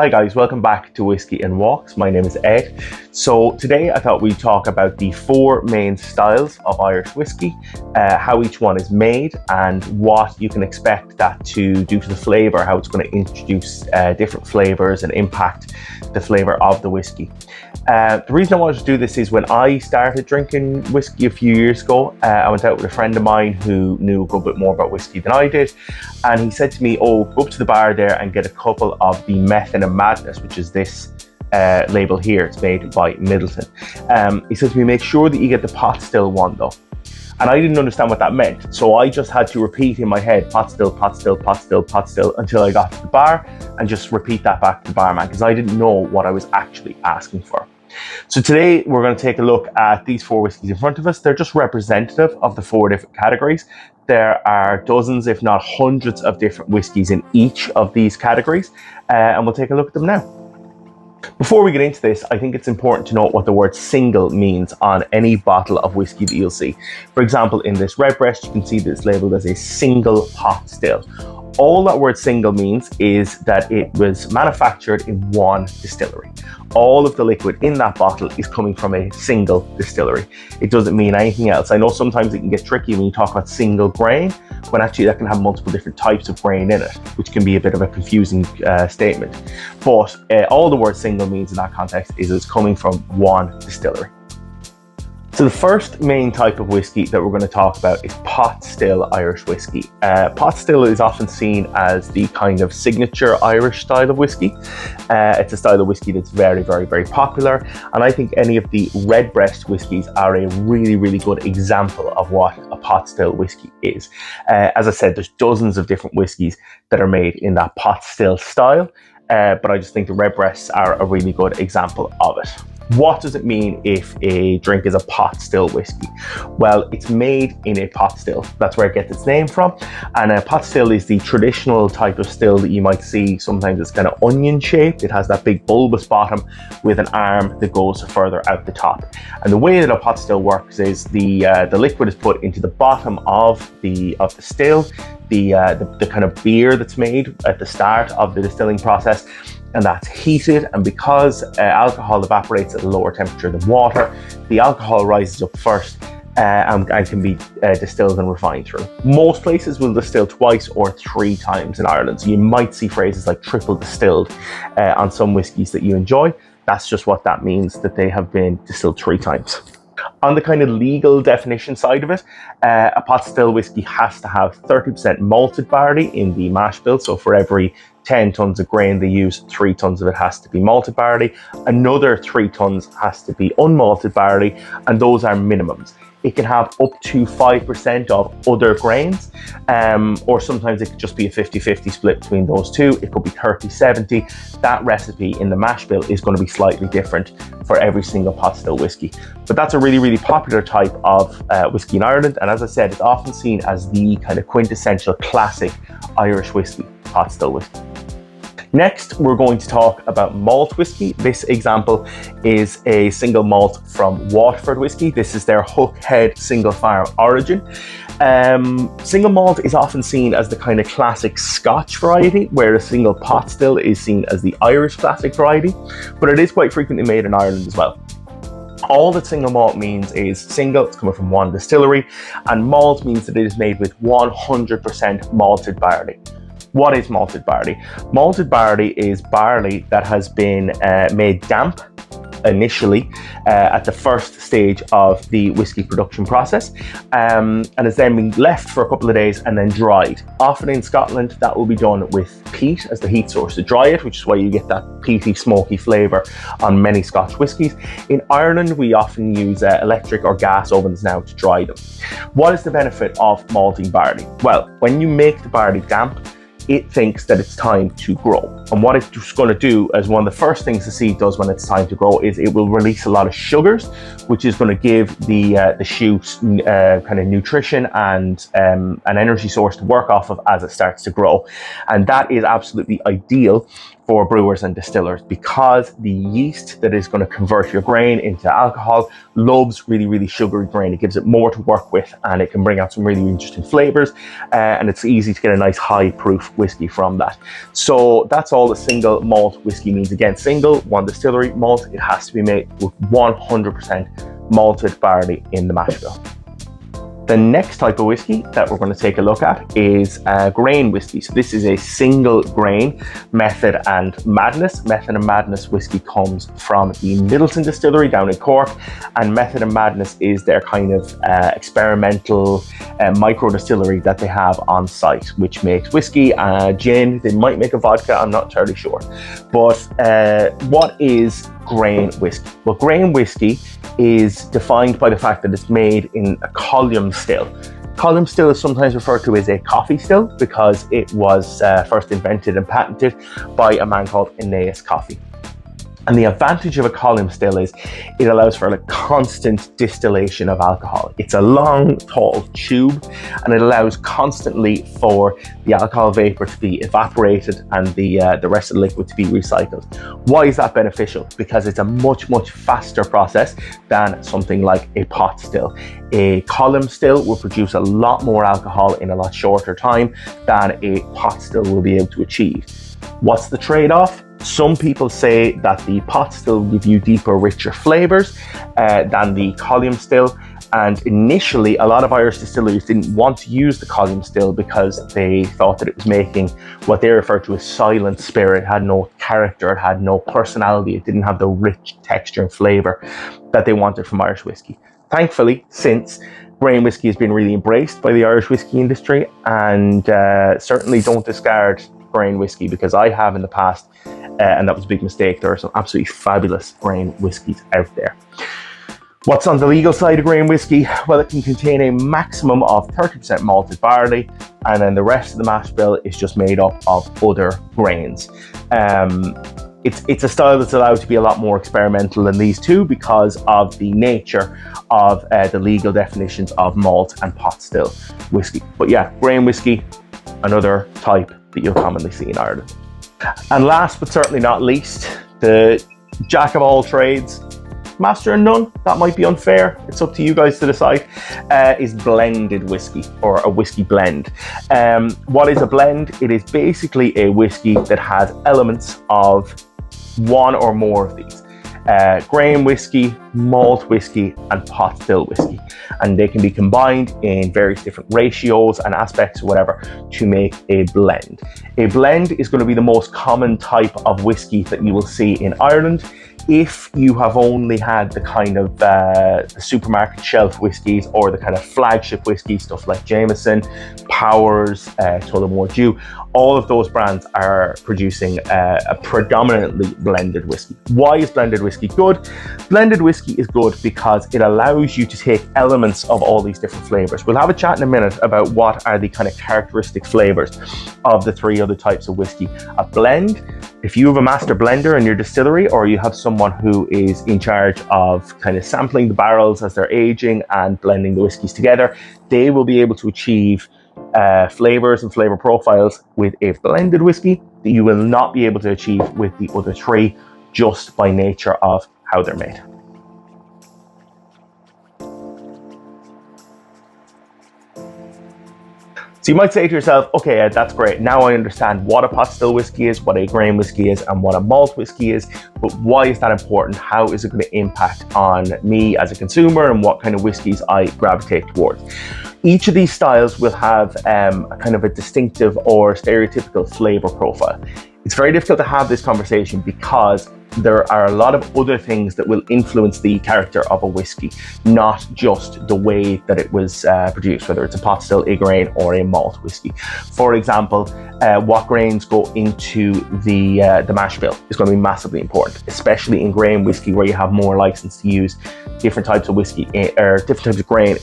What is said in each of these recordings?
Hi guys, welcome back to Whiskey and Walks. My name is Ed. So today I thought we'd talk about the four main styles of Irish whiskey, how each one is made and what you can expect that to do to the flavour, how it's going to introduce different flavours and impact the flavour of the whiskey. The reason I wanted to do this is when I started drinking whiskey a few years ago, I went out with a friend of mine who knew a good bit more about whiskey than I did, and he said to me, go up to the bar there and get a couple of the Method and Madness, which is this label here. It's made by Middleton. He said to me, make sure that you get the pot still one though. And I didn't understand what that meant. So I just had to repeat in my head, pot still, pot still, pot still, pot still, until I got to the bar and just repeat that back to the barman because I didn't know what I was actually asking for. So today we're going to take a look at these four whiskies in front of us. They're just representative of the four different categories. There are dozens, if not hundreds of different whiskies in each of these categories, and we'll take a look at them now. Before we get into this, I think it's important to note what the word single means on any bottle of whiskey that you'll see. For example, in this Redbreast, you can see that it's labelled as a single pot still. All that word single means is that it was manufactured in one distillery. All of the liquid in that bottle is coming from a single distillery. It doesn't mean anything else. I know sometimes it can get tricky when you talk about single grain, when actually that can have multiple different types of grain in it, which can be a bit of a confusing statement. But all the word single means in that context is it's coming from one distillery. So the first main type of whiskey that we're going to talk about is pot still Irish whiskey. Pot still is often seen as the kind of signature Irish style of whiskey. It's a style of whiskey that's very, very, very popular. And I think any of the Redbreast whiskies are a really, really good example of what a pot still whiskey is. As I said, there's dozens of different whiskies that are made in that pot still style. But I just think the Redbreasts are a really good example of it. What does it mean if a drink is a pot still whiskey? Well, it's made in a pot still. That's where it gets its name from. And a pot still is the traditional type of still that you might see. Sometimes it's kind of onion shaped. It has that big bulbous bottom with an arm that goes further out the top. And the way that a pot still works is the liquid is put into the bottom of the still, the kind of beer that's made at the start of the distilling process, and that's heated, and because alcohol evaporates at a lower temperature than water, the alcohol rises up first and can be distilled and refined through. Most places will distill twice or three times in Ireland, so you might see phrases like triple distilled on some whiskies that you enjoy. That's just what that means, that they have been distilled three times. On the kind of legal definition side of it, a pot still whiskey has to have 30% malted barley in the mash bill. So for every 10 tons of grain they use, 3 tons of it has to be malted barley. Another 3 tons has to be unmalted barley, and those are minimums. It can have up to 5% of other grains, or sometimes it could just be a 50-50 split between those two. It could be 30-70. That recipe in the mash bill is going to be slightly different for every single pot still whiskey. But that's a really, really popular type of whiskey in Ireland. And as I said, it's often seen as the kind of quintessential classic Irish whiskey, pot still whiskey. Next, we're going to talk about malt whiskey. This example is a single malt from Waterford whiskey. This is their Hookhead single farm origin. Single malt is often seen as the kind of classic Scotch variety, where a single pot still is seen as the Irish classic variety, but it is quite frequently made in Ireland as well. All that single malt means is single, it's coming from one distillery, and malt means that it is made with 100% malted barley. What is malted barley? Malted barley is barley that has been made damp initially at the first stage of the whiskey production process, and has then been left for a couple of days and then dried. Often in Scotland that will be done with peat as the heat source to dry it, which is why you get that peaty, smoky flavour on many Scotch whiskies. In Ireland we often use electric or gas ovens now to dry them. What is the benefit of malting barley? Well, when you make the barley damp, it thinks that it's time to grow. And what it's going to do as one of the first things the seed does when it's time to grow is it will release a lot of sugars, which is going to give the shoot kind of nutrition and an energy source to work off of as it starts to grow. And that is absolutely ideal for brewers and distillers, because the yeast that is going to convert your grain into alcohol loves really, really sugary grain. It gives it more to work with, and it can bring out some really interesting flavors, and it's easy to get a nice high proof whiskey from that. So that's all the single malt whiskey means. Again, single, one distillery, malt, it has to be made with 100% malted barley in the mash bill. The next type of whiskey that we're going to take a look at is grain whiskey. So this is a single grain Method and Madness. Method and Madness whiskey comes from the Middleton Distillery down in Cork, and Method and Madness is their kind of experimental micro distillery that they have on site, which makes whiskey, gin. They might make a vodka, I'm not entirely sure. But what is grain whiskey? Well, grain whiskey is defined by the fact that it's made in a column still. Column still is sometimes referred to as a coffee still because it was first invented and patented by a man called Aeneas Coffey. And the advantage of a column still is it allows for a constant distillation of alcohol. It's a long, tall tube, and it allows constantly for the alcohol vapor to be evaporated and the rest of the liquid to be recycled. Why is that beneficial? Because it's a much, much faster process than something like a pot still. A column still will produce a lot more alcohol in a lot shorter time than a pot still will be able to achieve. What's the trade-off? Some people say that the pot still give you deeper, richer flavors than the column still. And initially, a lot of Irish distilleries didn't want to use the column still because they thought that it was making what they referred to as silent spirit. It had no character, it had no personality, it didn't have the rich texture and flavor that they wanted from Irish whiskey. Thankfully, since grain whiskey has been really embraced by the Irish whiskey industry, and certainly don't discard grain whiskey, because I have in the past, and that was a big mistake. There are some absolutely fabulous grain whiskies out there. What's on the legal side of grain whiskey? Well, it can contain a maximum of 30% malted barley, and then the rest of the mash bill is just made up of other grains. It's a style that's allowed to be a lot more experimental than these two because of the nature of the legal definitions of malt and pot still whiskey. But yeah, grain whiskey, another type that you'll commonly see in Ireland. And last but certainly not least, the jack of all trades, master of none. That might be unfair. It's up to you guys to decide. Is blended whiskey, or a whiskey blend. What is a blend? It is basically a whiskey that has elements of one or more of these. Grain whiskey, malt whiskey, and pot still whiskey. And they can be combined in various different ratios and aspects or whatever to make a blend. A blend is going to be the most common type of whiskey that you will see in Ireland. If you have only had the kind of the supermarket shelf whiskies or the kind of flagship whiskey, stuff like Jameson, Powers, Tullamore Dew, all of those brands are producing a predominantly blended whiskey. Why is blended whiskey good? Blended whiskey is good because it allows you to take elements of all these different flavors. We'll have a chat in a minute about what are the kind of characteristic flavors of the three other types of whiskey. A blend, if you have a master blender in your distillery, or you have someone who is in charge of kind of sampling the barrels as they're aging and blending the whiskeys together, they will be able to achieve flavors and flavor profiles with a blended whiskey that you will not be able to achieve with the other three, just by nature of how they're made. So you might say to yourself, okay, Ed, that's great. Now I understand what a pot still whiskey is, what a grain whiskey is, and what a malt whiskey is. But why is that important? How is it going to impact on me as a consumer, and what kind of whiskies I gravitate towards? Each of these styles will have a kind of a distinctive or stereotypical flavor profile. It's very difficult to have this conversation because there are a lot of other things that will influence the character of a whiskey, not just the way that it was produced, whether it's a pot still, a grain, or a malt whiskey. For example, what grains go into the mash bill is going to be massively important, especially in grain whiskey, where you have more license to use different types of whiskey, or different types of grain,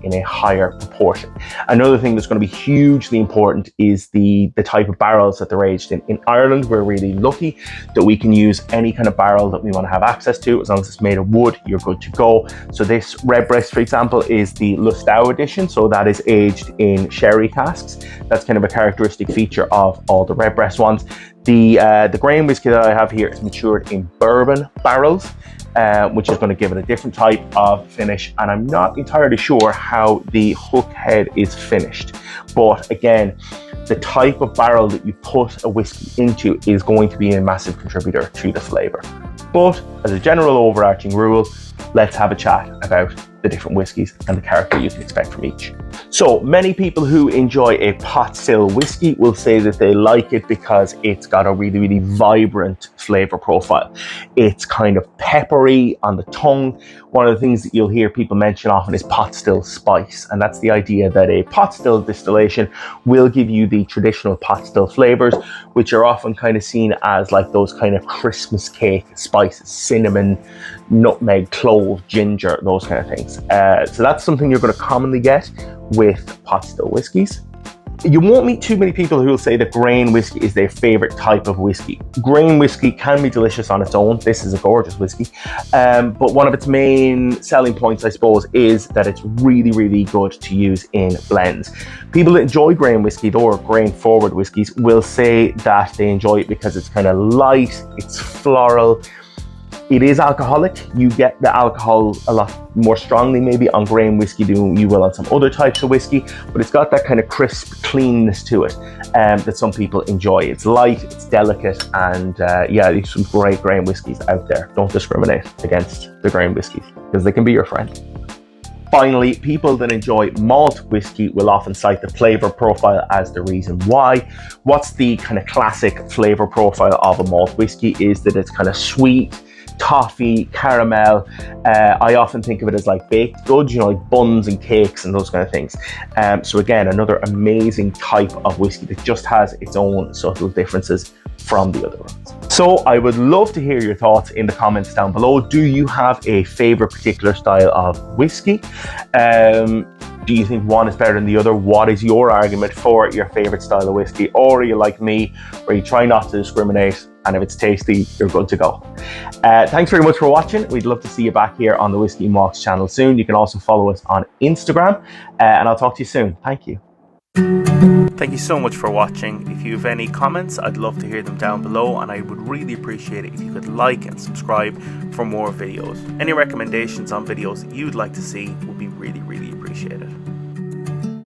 in a higher proportion. Another thing that's going to be hugely important is the type of barrels that they're aged in. In Ireland, we're really lucky that we can use any kind of barrel that we want to have access to. As long as it's made of wood, you're good to go. So this Redbreast, for example, is the Lustau edition. So that is aged in sherry casks. That's kind of a characteristic feature of all the Redbreast ones. The grain whiskey that I have here is matured in bourbon barrels, which is going to give it a different type of finish. And I'm not entirely sure how the hook head is finished. But again, the type of barrel that you put a whiskey into is going to be a massive contributor to the flavor. But as a general overarching rule, let's have a chat about the different whiskies and the character you can expect from each. So many people who enjoy a pot still whiskey will say that they like it because it's got a really, really vibrant flavor profile. It's kind of peppery on the tongue. One of the things that you'll hear people mention often is pot still spice, and that's the idea that a pot still distillation will give you the traditional pot still flavors, which are often kind of seen as like those kind of Christmas cake spices, cinnamon, nutmeg, clove, ginger, those kind of things. So that's something you're going to commonly get with pot still whiskies. You won't meet too many people who will say that grain whiskey is their favorite type of whiskey. Grain whiskey can be delicious on its own. This is a gorgeous whiskey. But one of its main selling points, I suppose, is that it's really, really good to use in blends. People that enjoy grain whiskey, or grain forward whiskies, will say that they enjoy it because it's kind of light, it's floral. It is alcoholic. You get the alcohol a lot more strongly maybe on grain whiskey than you will on some other types of whiskey, but it's got that kind of crisp cleanness to it that some people enjoy. It's light, it's delicate, and yeah, there's some great grain whiskies out there. Don't discriminate against the grain whiskies because they can be your friend. Finally, people that enjoy malt whiskey will often cite the flavor profile as the reason why. What's the kind of classic flavor profile of a malt whiskey is that it's kind of sweet, toffee, caramel. I often think of it as like baked goods, you know, like buns and cakes and those kind of things. So again, another amazing type of whiskey that just has its own subtle differences from the other ones. So I would love to hear your thoughts in the comments down below. Do you have a favorite particular style of whiskey? Do you think one is better than the other? What is your argument for your favorite style of whiskey? Or are you like me, where you try not to discriminate, and if it's tasty, you're good to go? Thanks very much for watching. We'd love to see you back here on the Whiskey and Walks channel soon. You can also follow us on Instagram, and I'll talk to you soon. Thank you. Thank you so much for watching. If you have any comments, I'd love to hear them down below, and I would really appreciate it if you could like and subscribe for more videos. Any recommendations on videos you'd like to see would be really, really appreciated.